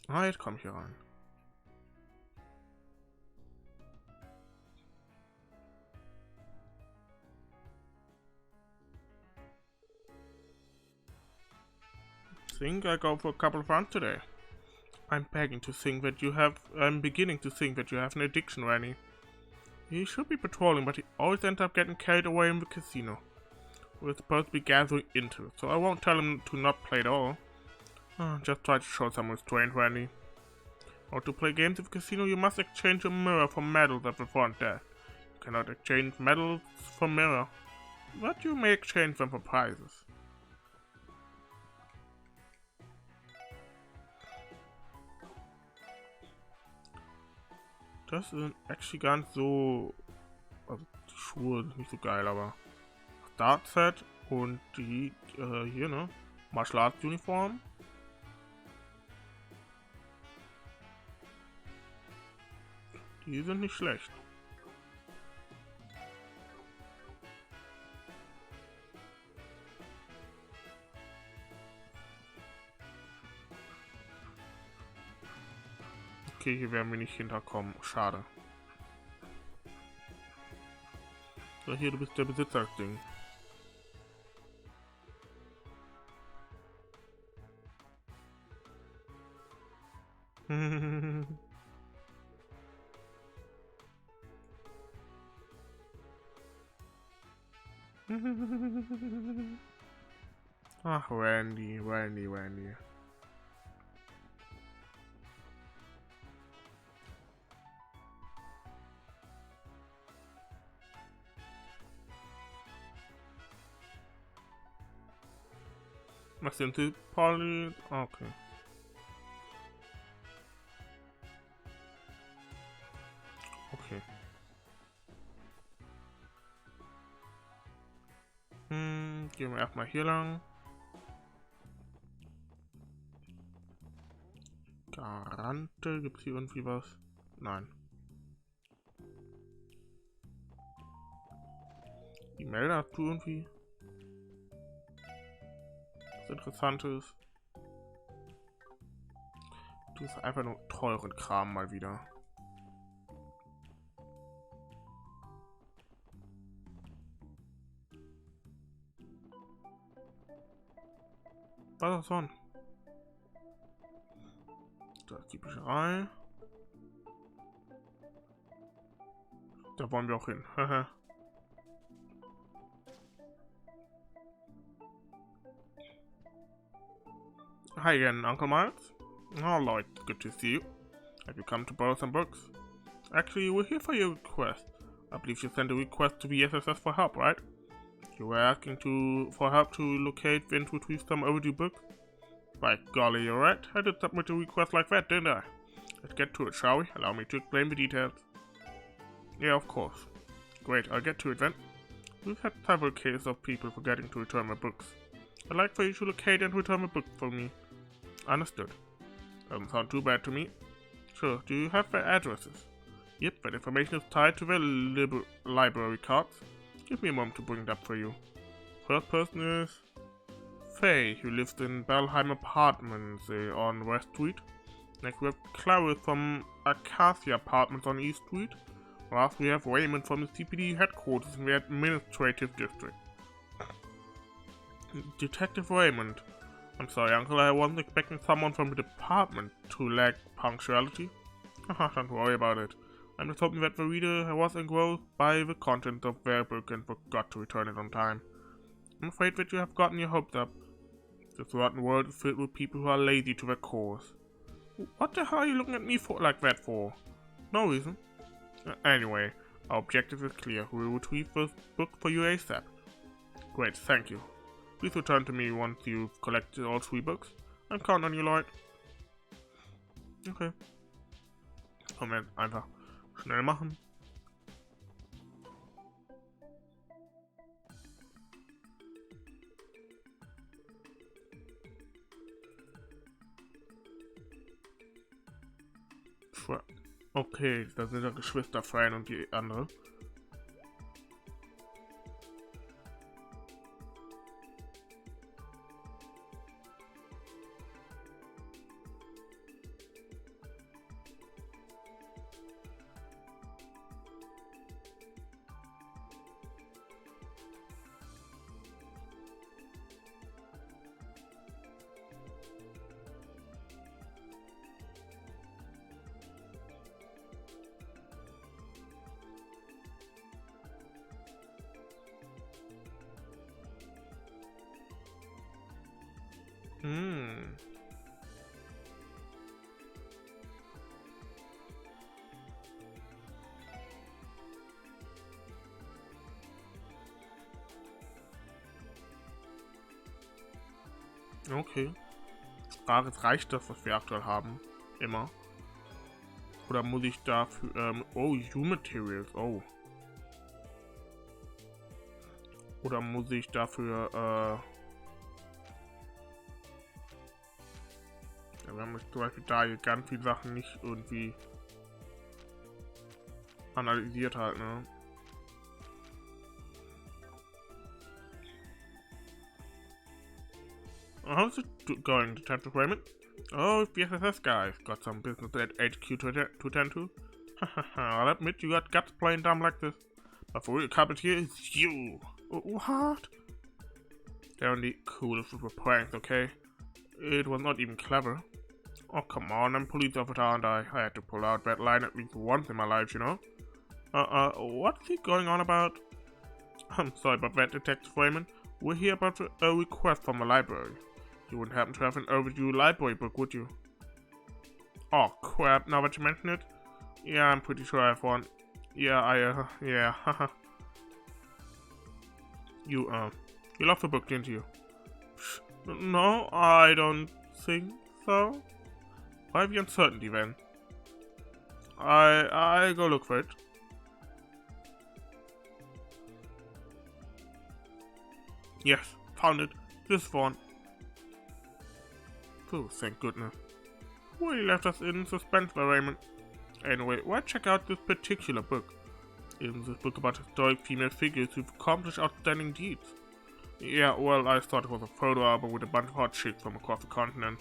Ah, jetzt komme ich hier rein. Think I go for a couple of runs today. I'm beginning to think that you have an addiction, Rennie. He should be patrolling, but he always ends up getting carried away in the casino. We're supposed to be gathering interest, so I won't tell him to not play at all. Just try to show some restraint, Randy. Or to play games at the casino, you must exchange your mirror for medals at the front desk. You cannot exchange medals for mirror, but you may exchange them for prizes. Das sind actually gar nicht so. Also die Schuhe sind nicht so geil, aber Startset und die hier, ne? Martial Arts Uniform. Die sind nicht schlecht. Okay, hier werden wir nicht hinterkommen. Schade. So, hier, du bist der Besitzer des Ding. Ach, Randy. Was sind die Poly? Okay. Okay. Gehen wir erstmal hier lang. Garante, gibt es hier irgendwie was? Nein. Die Melder hast du irgendwie was Interessantes? Du hast einfach nur teuren Kram mal wieder. Was ist das? Da ist die Bücherei. Da wollen wir auch hin. Hi again, Uncle Miles. Oh, Lloyd, good to see you. Have you come to borrow some books? Actually, we're here for your request. I believe you sent a request to the SSS for help, right? You were asking for help to locate and retrieve some overdue books? By golly, you're right. I did submit a request like that, didn't I? Let's get to it, shall we? Allow me to explain the details. Yeah, of course. Great, I'll get to it then. We've had several cases of people forgetting to return my books. I'd like for you to locate and return my books for me. Understood. Doesn't sound too bad to me. Sure, do you have their addresses? Yep, that information is tied to their library cards. Give me a moment to bring it up for you. First person is Faye, who lives in Belheim Apartments on West Street. Next we have Clarice from Acacia Apartments on East Street. Last we have Raymond from the CPD headquarters in the administrative district. Detective Raymond. I'm sorry, Uncle, I wasn't expecting someone from the department to lack punctuality. Don't worry about it. I'm just hoping that the reader was engrossed by the content of their book and forgot to return it on time. I'm afraid that you have gotten your hopes up. This rotten world is filled with people who are lazy to their cores. What the hell are you looking at me like that for? No reason. Anyway, our objective is clear. We will retrieve this book for you ASAP. Great, thank you. Please return to me once you've collected all 3 books. I'm counting on you, Lloyd. Okay. Moment, einfach schnell machen. Okay, da sind ja Geschwister Fran und die andere. Okay. Frage ist, reicht das, was wir aktuell haben? Immer. Oder muss ich dafür, oh, U-Materials, oh. Oder muss ich dafür, ja, wir haben zum Beispiel da hier ganz viele Sachen nicht irgendwie analysiert halt, ne? How's it going, Detective Raymond? Oh, the SSS guys got some business at HQ to attend to. I'll admit you got guts playing dumb like this. But for real, carpet here is you. What? They're only coolest with pranks, okay? It was not even clever. Oh, come on, I'm a police officer, aren't I? I had to pull out that line at least once in my life, you know? What's he going on about? I'm sorry about that, Detective Raymond. We're here about a request from a library. You wouldn't happen to have an overdue library book, would you? Oh, crap, now that you mention it. Yeah, I'm pretty sure I have one. Yeah, yeah, haha. You lost the book, didn't you? No, I don't think so. Why the uncertainty then? I go look for it. Yes, found it. This one. Oh, thank goodness. Well, you left us in suspense there, Raymond. Anyway, why check out this particular book? Isn't this book about historic female figures who've accomplished outstanding deeds? Yeah, well, I thought it was a photo album with a bunch of hot chicks from across the continent.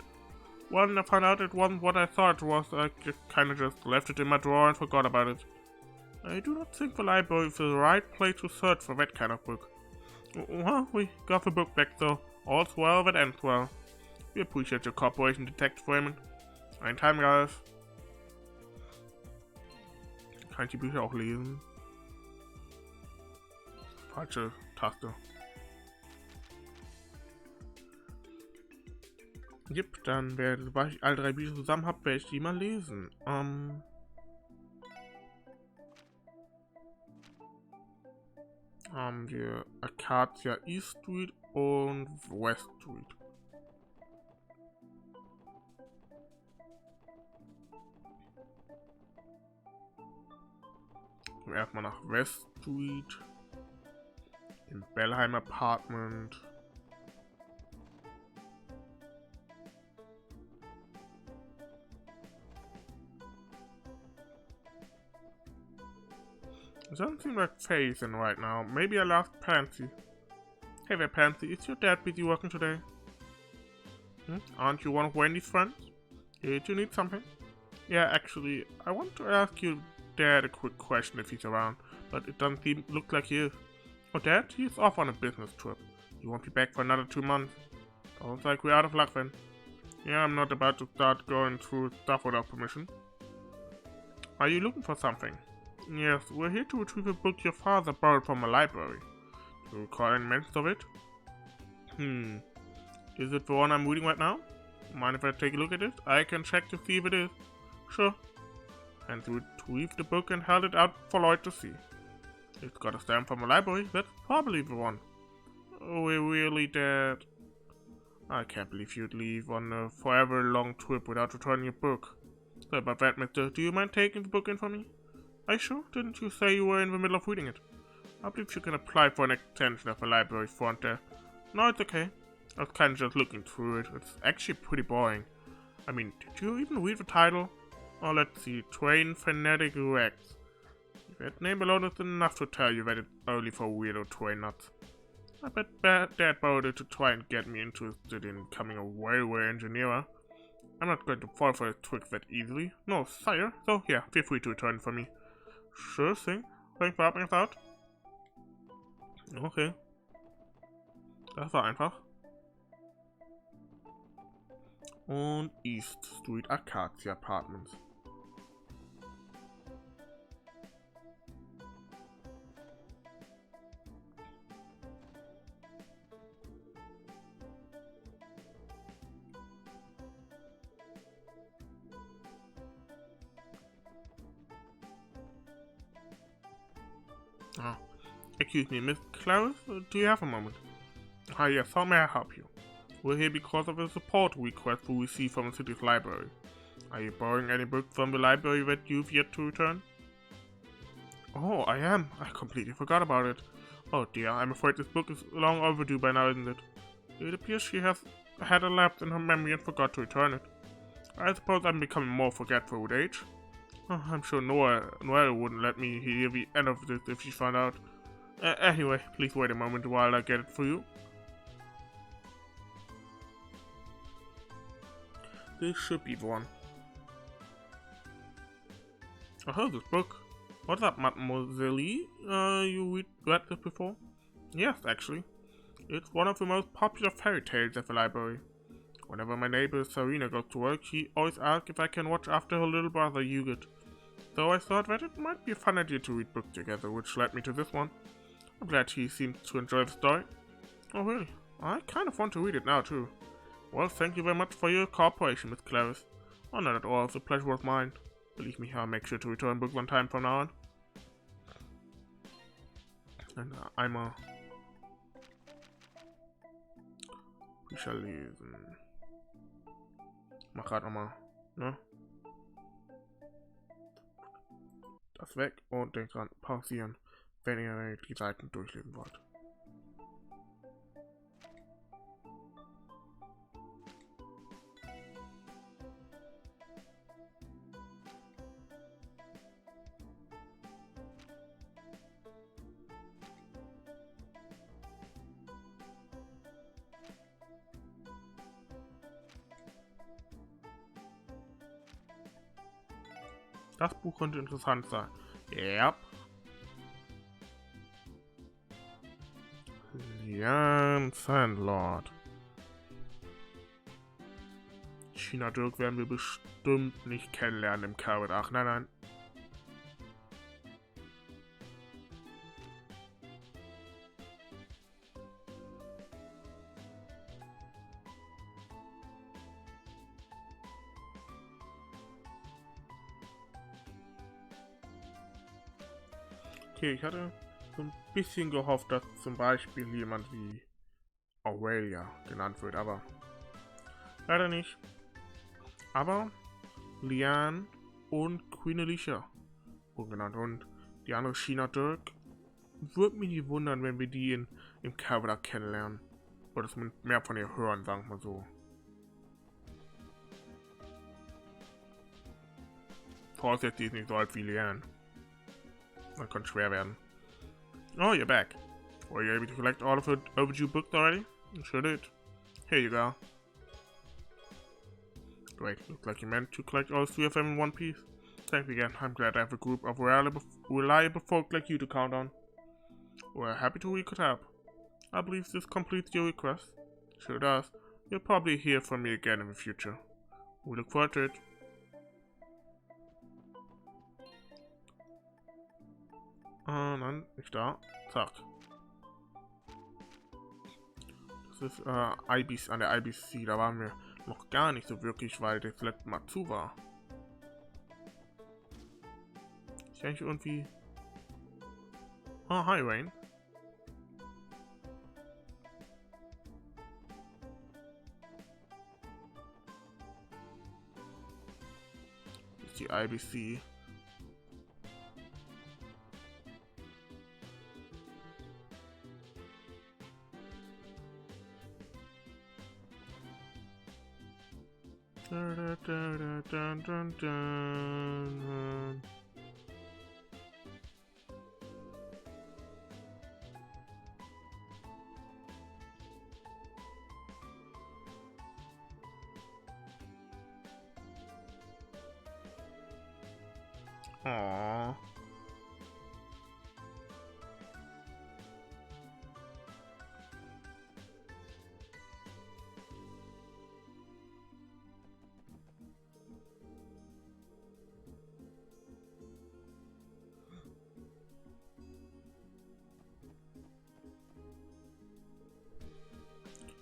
When I found out it wasn't what I thought it was, I just left it in my drawer and forgot about it. I do not think the library is the right place to search for that kind of book. Well, we got the book back though. All's well that ends well. We appreciate your cooperation, Detective Raymond. Ein Time, guys. Kann ich die Bücher auch lesen? Falsche Taste. Yep, dann sobald ich alle 3 Bücher zusammen habe, werde ich die mal lesen. Haben wir Acacia East Street und West Street. Gehen wir erstmal nach West Street. Im Bellheim Apartment. It doesn't seem like Faye's in right now. Maybe I lost Pansy. Hey there, Pansy. Is your dad busy working today? Aren't you one of Wendy's friends? Do you need something? Yeah, actually, I want to ask your dad a quick question if he's around, but it doesn't look like he is. Oh, Dad? He's off on a business trip. He won't be back for another 2 months. Sounds like we're out of luck then. Yeah, I'm not about to start going through stuff without permission. Are you looking for something? Yes, we're here to retrieve a book your father borrowed from a library. Do you recall any mention of it? Is it the one I'm reading right now? Mind if I take a look at it? I can check to see if it is. Sure. And we retrieved the book and held it out for Lloyd to see. It's got a stamp from a library, that's probably the one. Oh, we're really dead. I can't believe you'd leave on a forever long trip without returning your book. Sorry about that, mister. Do you mind taking the book in for me? Are you sure? Didn't you say you were in the middle of reading it? I believe you can apply for an extension of the library front there. No, it's okay. I was kind of just looking through it. It's actually pretty boring. I mean, did you even read the title? Oh, let's see. Train Fanatic Rex. That name alone is enough to tell you that it's only for weirdo train nuts. I bet Dad borrowed it to try and get me interested in becoming a railway engineer. I'm not going to fall for his tricks that easily. No, sire. So, yeah, feel free to return for me. Sure thing. Thanks for helping us out. Okay. Das war einfach. Und East Street Acacia Apartments. Oh. Excuse me, Miss Clarence, do you have a moment? Hi, yes, how may I help you? We're here because of a support request we received from the city's library. Are you borrowing any books from the library that you've yet to return? Oh, I am. I completely forgot about it. Oh dear, I'm afraid this book is long overdue by now, isn't it? It appears she has had a lapse in her memory and forgot to return it. I suppose I'm becoming more forgetful with age. Oh, I'm sure Noelle wouldn't let me hear the end of this if she found out. Anyway, please wait a moment while I get it for you. This should be the one. I heard this book. What's up, Mademoiselle? You read this before? Yes, actually. It's one of the most popular fairy tales at the library. Whenever my neighbor Serena goes to work, she always asks if I can watch after her little brother Huguet. So I thought that it might be a fun idea to read books together, which led me to this one. I'm glad she seems to enjoy the story. Oh really? I kind of want to read it now too. Well, thank you very much for your cooperation, Miss Clarice. Oh, not at all, the pleasure was mine. Believe me, I'll make sure to return books on time from now on. And einmal Bücher lesen. Mach grad nochmal, ne? Das weg und denkt dran, pausieren, wenn ihr die Seiten durchlesen wollt. Das Buch könnte interessant sein. Ja. Jan Sandlord. China Dirk werden wir bestimmt nicht kennenlernen im Carrot. Ach, nein, nein. Okay, ich hatte so ein bisschen gehofft, dass zum Beispiel jemand wie Aurelia genannt wird, aber leider nicht. Aber Liane und Queen Alicia wurden genannt und die andere China Dirk. Würde mich nicht wundern, wenn wir die im Kavada kennenlernen. Oder zumindest mehr von ihr hören, sagen wir mal so. Voraussetzung, die ist nicht so alt wie Liane. Das könnte schwer werden. Oh, you're back. Were you able to collect all of the overdue books already? You sure did. Here you go. Great. Looks like you meant to collect all 3 of them in one piece. Thanks again. I'm glad I have a group of reliable folk like you to count on. We're happy we could help. I believe this completes your request. Sure does. You'll probably hear from me again in the future. We look forward to it. Nein, nicht da. Zack. Das ist IBC, an der IBC. Da waren wir noch gar nicht so wirklich, weil das letzte Mal zu war. Ist eigentlich irgendwie... Oh, hi Rain. Das ist die IBC. Dun, dun, dun, dun, dun. Aww.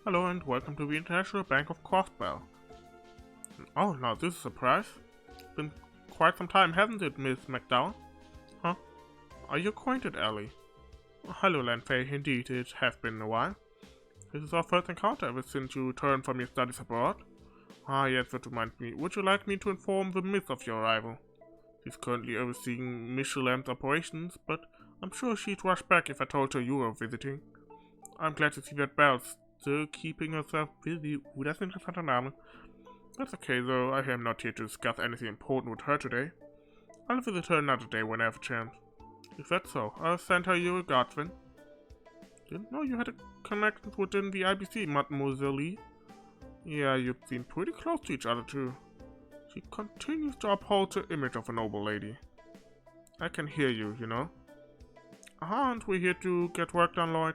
Hello and welcome to the International Bank of Crossbell. Oh, now this is a surprise. Been quite some time, hasn't it, Miss MacDowell? Huh? Are you acquainted, Elie? Hello, Lanfay. Indeed, it has been a while. This is our first encounter ever since you returned from your studies abroad. Ah, yes, that reminds me. Would you like me to inform the Miss of your arrival? She's currently overseeing Michelin's operations, but I'm sure she'd rush back if I told her you were visiting. I'm glad to see that Belle's still keeping herself busy. Das ist ein interessanter Name. That's okay, though. I am not here to discuss anything important with her today. I'll visit her another day when I have a chance. If that's so, I'll send her your regards then. Didn't know you had a connection within the IBC, Mademoiselle Lee. Yeah, you seem pretty close to each other too. She continues to uphold the image of a noble lady. I can hear you, you know. Aren't we here to get work done, Lloyd?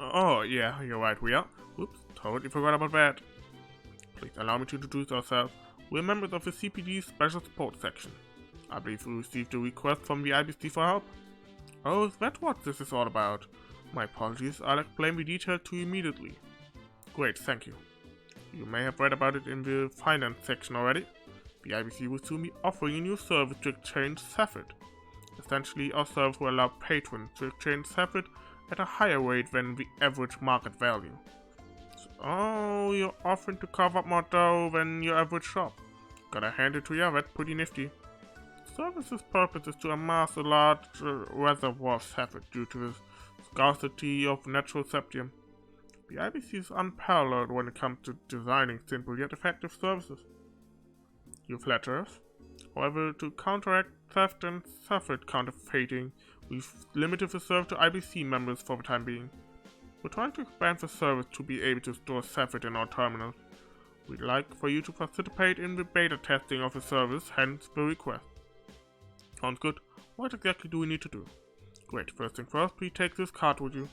Oh, yeah, you're right, we are. Oops, totally forgot about that. Please allow me to introduce ourselves. We're members of the CPD's Special Support Section. I believe we received a request from the IBC for help. Oh, is that what this is all about? My apologies, I'll explain the details to you immediately. Great, thank you. You may have read about it in the finance section already. The IBC will soon be offering a new service to exchange Safford. Essentially, our service will allow patrons to exchange Safford at a higher rate than the average market value. So, you're offering to carve up more dough than your average shop. Gotta hand it to you, that's pretty nifty. Service's purpose is to amass a large reservoir of Safford due to the scarcity of natural septium. The IBC is unparalleled when it comes to designing simple yet effective services. You flatter us. However, to counteract theft and Safford counterfeiting, we've limited the service to IBC members for the time being. We're trying to expand the service to be able to store Safford in our terminals. We'd like for you to participate in the beta testing of the service, hence the request. Sounds good. What exactly do we need to do? Great, first thing first, please take this card with you.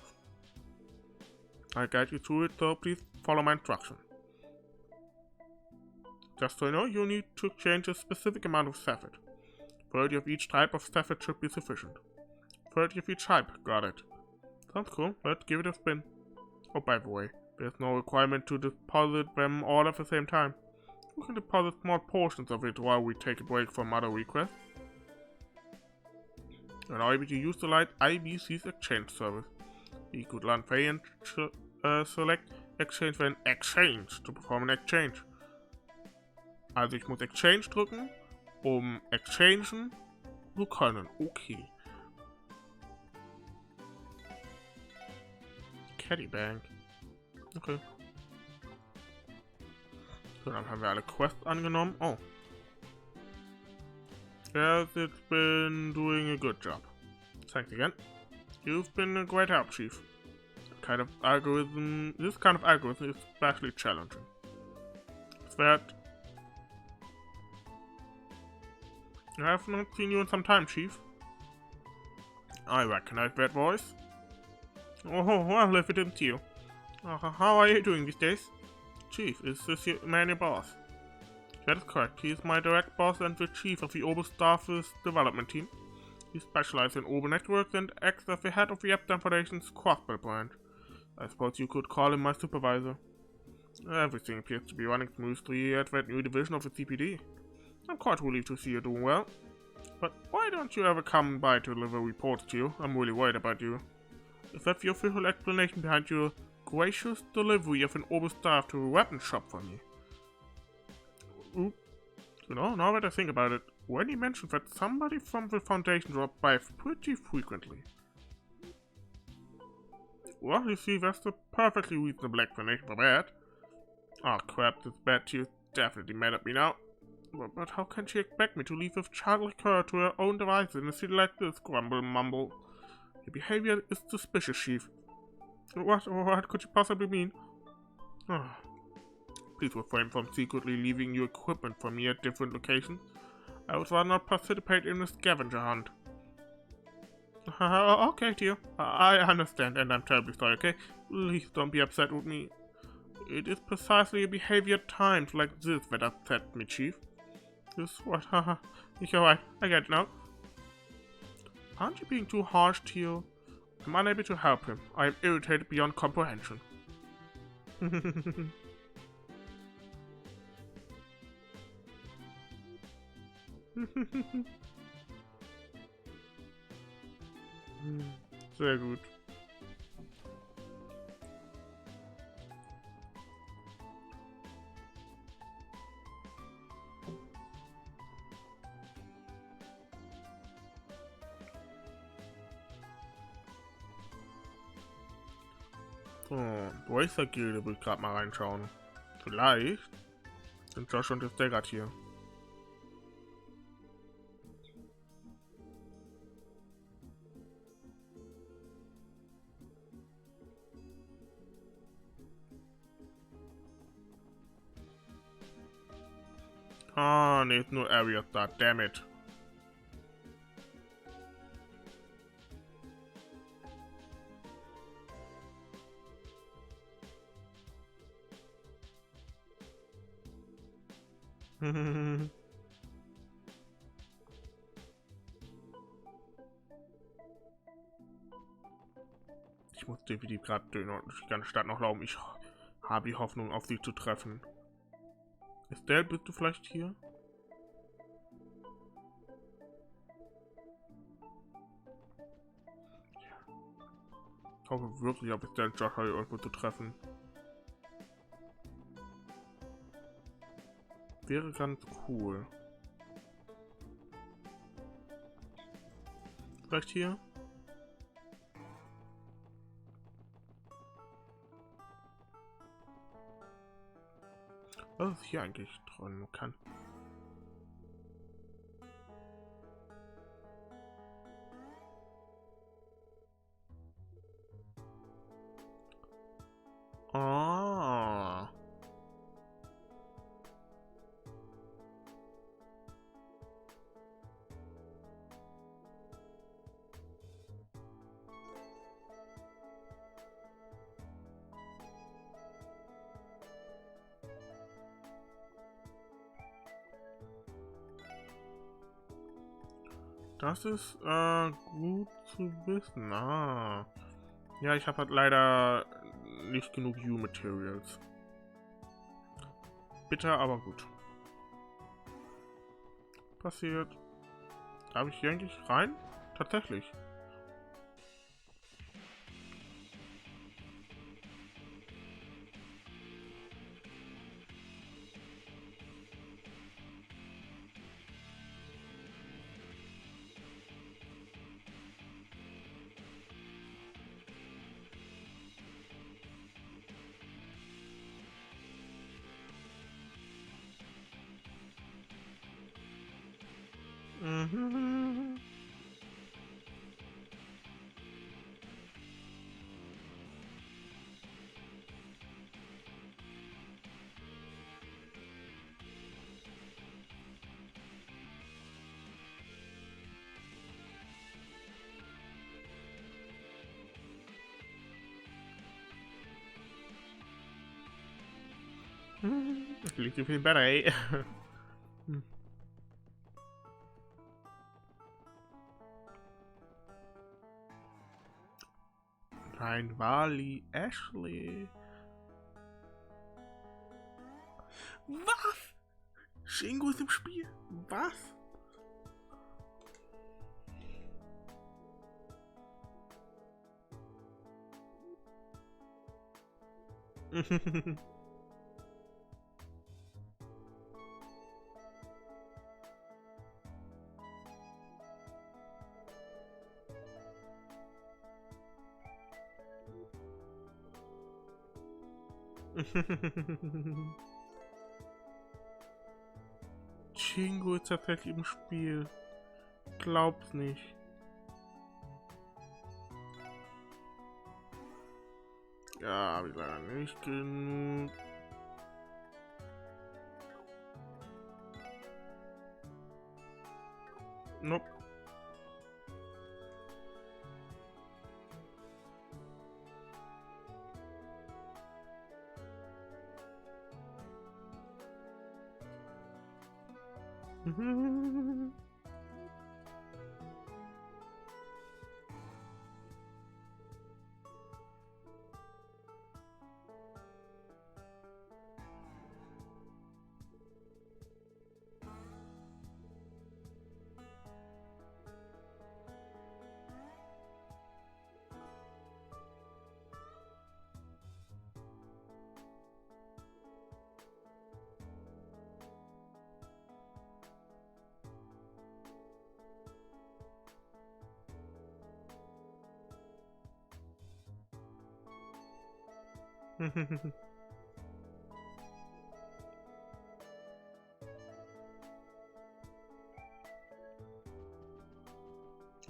I'll guide you through it, so please follow my instruction. Just so you know, you'll need to exchange a specific amount of Safford. 30 of each type of Safford should be sufficient. 30 of each type, got it. Sounds cool, let's give it a spin. Oh, by the way, there's no requirement to deposit them all at the same time. You can deposit small portions of it while we take a break from other requests. You're now able to use the light IBC's exchange service. You could learn pay and select Exchange when Exchange to perform an Exchange. Also ich muss Exchange drücken, exchangen zu können. Okay. Caddy Bank. Okay. So, dann haben wir alle Quests angenommen. Oh. Yes, it's been doing a good job. Thanks again. You've been a great help, Chief. This kind of algorithm is especially challenging. Is that... I have not seen you in some time, Chief. I recognize that voice. Oh, well, if it isn't you. How are you doing these days? Chief, is this your man, your boss? That is correct. He is my direct boss and the chief of the Oberstaff's development team. He specializes in urban networks and acts as the head of the Abteilung Foundation's Crossbell branch. I suppose you could call him my supervisor. Everything appears to be running smoothly at that new division of the CPD. I'm quite relieved to see you doing well. But why don't you ever come by to deliver reports to you? I'm really worried about you. Is that the official explanation behind your gracious delivery of an Oberstaff to a weapons shop for me? Ooh. You know, now that I think about it, when you mentioned that somebody from the Foundation dropped by pretty frequently. Well, you see, that's a perfectly reasonable explanation for that. Oh crap, this bad definitely mad at me now. But how can she expect me to leave with child like her to her own devices in a city like this? Grumble, mumble. Your behavior is suspicious, Chief. What could you possibly mean? Ah. Please refrain from secretly leaving your equipment for me at different locations. I would rather not participate in a scavenger hunt. Okay, Tio. I understand, and I'm terribly sorry, okay? Please don't be upset with me. It is precisely your behavior at times like this that upset me, Chief. This what? Haha. You're right. I get it now. Aren't you being too harsh, Tio? I'm unable to help him. I am irritated beyond comprehension. Sehr gut. So, Welche Gilde will ich gerade mal reinschauen. Vielleicht sind Josh und der gerade hier. Ah, ne, ist nur Areas da, damn it. Ich muss definitiv gerade durch die ganze Stadt noch laufen. Ich habe die Hoffnung, auf sie zu treffen. Estelle, bist du vielleicht hier? Ich hoffe wirklich, auf Estelle und Joshua irgendwo zu treffen. Wäre ganz cool. Vielleicht hier? Was ist hier eigentlich drin? Kann. Ah. Das ist gut zu wissen. Ah. Ja, ich habe halt leider nicht genug U-Materials. Bitter, aber gut. Passiert. Darf ich hier eigentlich rein? Tatsächlich. Mhm. Liegt viel besser, ey. Nein, Wally, Ashley. Was? Shingo ist im Spiel? Was? Chingo ist tatsächlich im Spiel. Glaub's nicht. Ja, hab ich leider nicht genug. Nope.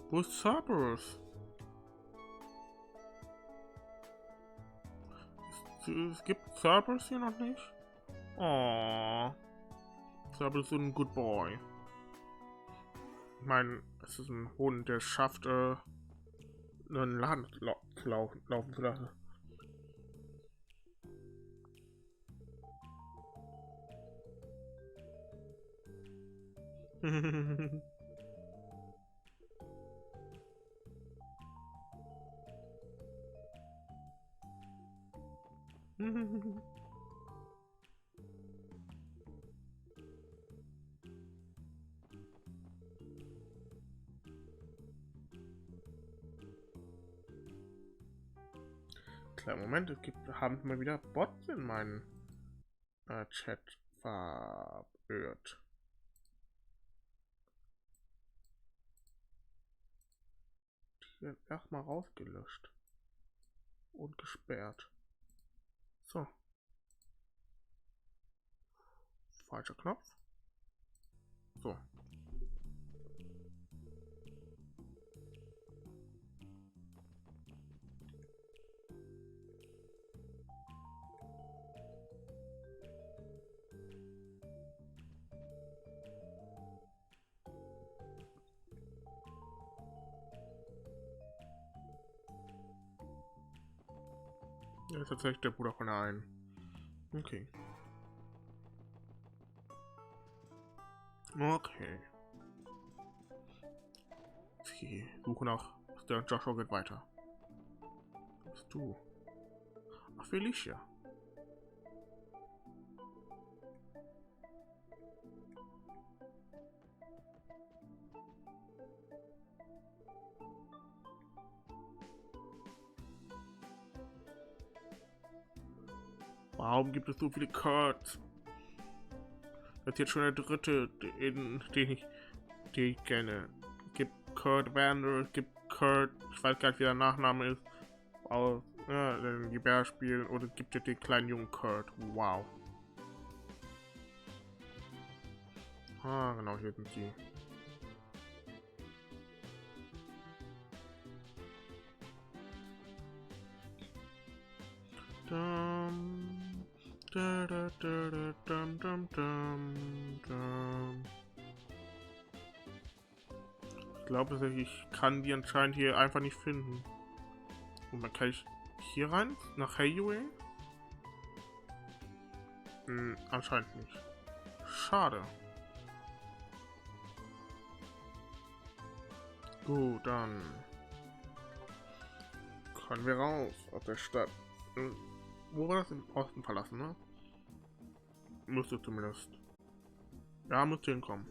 Wo ist Cerberus? Es gibt Cerberus hier noch nicht? Oh, Cerberus ist ein good boy. Ich meine, es ist ein Hund, der schafft, einen Laden laufen zu lassen. Kleinen Moment, haben mal wieder Bots in meinen Chat verirrt. Die werden erstmal rausgelöscht und gesperrt. So. Falscher Knopf. So. Er ist tatsächlich der Bruder von der einen. Okay. Okay. Die Suche nach der Joshua geht weiter. Was bist du? Ach, Felicia. Warum gibt es so viele Kurds? Das ist jetzt schon der dritte, den ich kenne. Es gibt Kurt Vander, es gibt Kurt, ich weiß gar nicht, wie der Nachname ist, aus den Gebärspielen, oder es gibt jetzt den kleinen jungen Kurt. Wow. Ah, genau, hier sind sie. Ich glaube, ich kann die anscheinend hier einfach nicht finden. Und dann kann ich hier rein? Nach Highway? Anscheinend nicht. Schade. Gut, dann können wir raus aus der Stadt. Wo war das? Im Osten verlassen, ne? Müsste zumindest. Ja, müsste hinkommen.